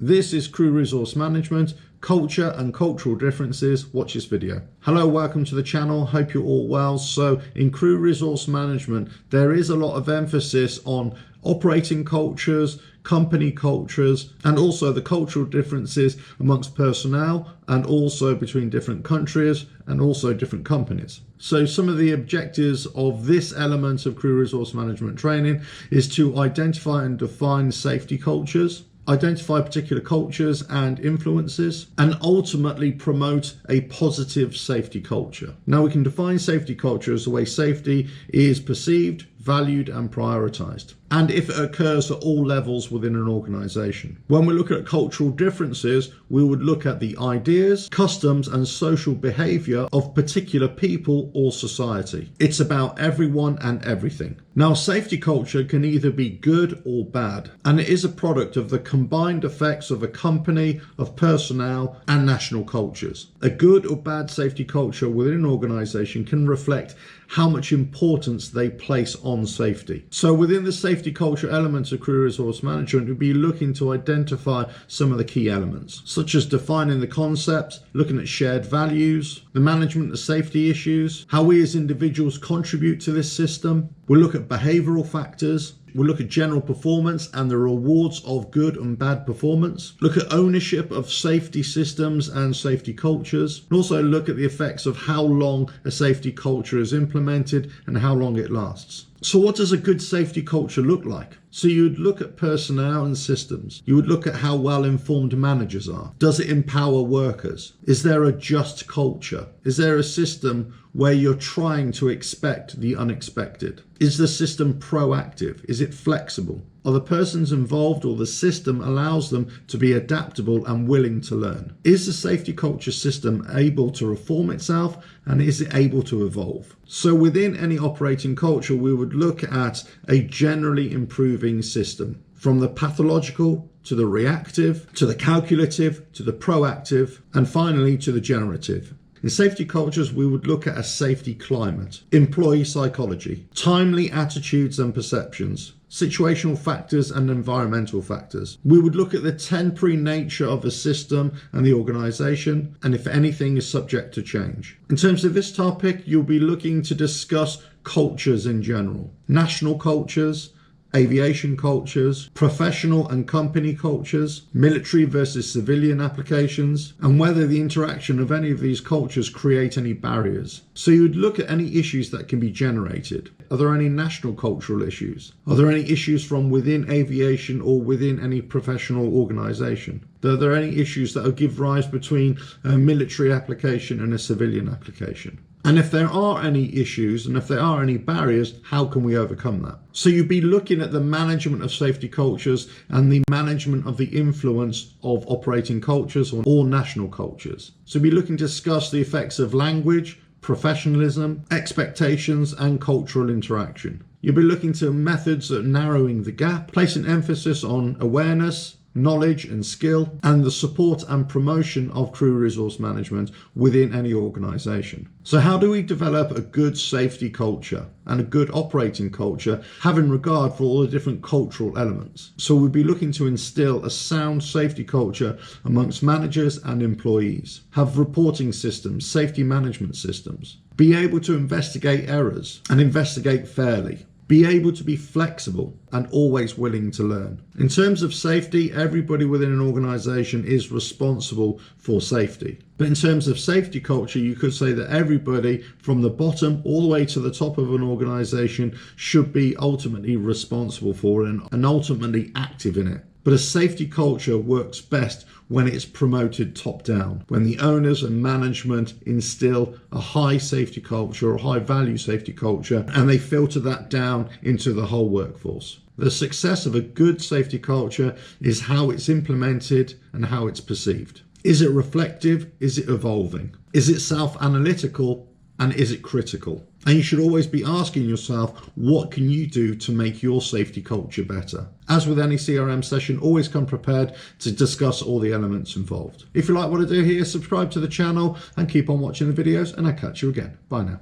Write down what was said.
This is Crew Resource Management, Culture and Cultural Differences. Watch this video. Hello, welcome to the channel. Hope you're all well. So in Crew Resource Management, there is a lot of emphasis on operating cultures, company cultures, and also the cultural differences amongst personnel and also between different countries and also different companies. So some of the objectives of this element of Crew Resource Management training is to identify and define safety cultures, identify particular cultures and influences, and ultimately promote a positive safety culture. Now, we can define safety culture as the way safety is perceived, valued and prioritized, and if it occurs at all levels within an organization. When we look at cultural differences, we would look at the ideas, customs and social behavior of particular people or society. It's about everyone and everything. Now, safety culture can either be good or bad, and it is a product of the combined effects of a company, of personnel and national cultures. A good or bad safety culture within an organization can reflect how much importance they place on safety. So within the safety culture elements of Crew Resource Management, we'll be looking to identify some of the key elements, such as defining the concepts, looking at shared values, the management of safety issues, how we as individuals contribute to this system. We'll look at behavioral factors. We'll look at general performance and the rewards of good and bad performance. Look at ownership of safety systems and safety cultures. And also look at the effects of how long a safety culture is implemented and how long it lasts. So what does a good safety culture look like? So you'd look at personnel and systems. You would look at how well informed managers are. Does it empower workers? Is there a just culture? Is there a system where you're trying to expect the unexpected? Is the system proactive? Is it flexible? Are the persons involved or the system allows them to be adaptable and willing to learn? Is the safety culture system able to reform itself, and is it able to evolve? So within any operating culture, we would look at a generally improving system, from the pathological to the reactive, to the calculative, to the proactive, and finally to the generative. In safety cultures, we would look at a safety climate, employee psychology, timely attitudes and perceptions, situational factors and environmental factors. We would look at the temporary nature of the system and the organization, and if anything is subject to change. In terms of this topic, you'll be looking to discuss cultures in general, national cultures, aviation cultures, professional and company cultures, military versus civilian applications, and whether the interaction of any of these cultures create any barriers. So you would look at any issues that can be generated. Are there any national cultural issues? Are there any issues from within aviation or within any professional organization? Are there any issues that will give rise between a military application and a civilian application? And if there are any issues and if there are any barriers, how can we overcome that? So you'd be looking at the management of safety cultures and the management of the influence of operating cultures or national cultures. So you'd be looking to discuss the effects of language, professionalism, expectations, and cultural interaction. You'll be looking to methods of narrowing the gap, placing emphasis on awareness, knowledge and skill, and the support and promotion of crew resource management within any organization. So how do we develop a good safety culture and a good operating culture, having regard for all the different cultural elements? So we'll be looking to instill a sound safety culture amongst managers and employees, have reporting systems, safety management systems, be able to investigate errors and investigate fairly, be able to be flexible and always willing to learn. In terms of safety, everybody within an organization is responsible for safety. But in terms of safety culture, you could say that everybody from the bottom all the way to the top of an organization should be ultimately responsible for it and ultimately active in it. But a safety culture works best when it's promoted top down, when the owners and management instill a high safety culture or high value safety culture, and they filter that down into the whole workforce. The success of a good safety culture is how it's implemented and how it's perceived. Is it reflective? Is it evolving? Is it self-analytical? And is it critical? And you should always be asking yourself, what can you do to make your safety culture better? As with any CRM session, always come prepared to discuss all the elements involved. If you like what I do here, subscribe to the channel and keep on watching the videos, and I'll catch you again. Bye now.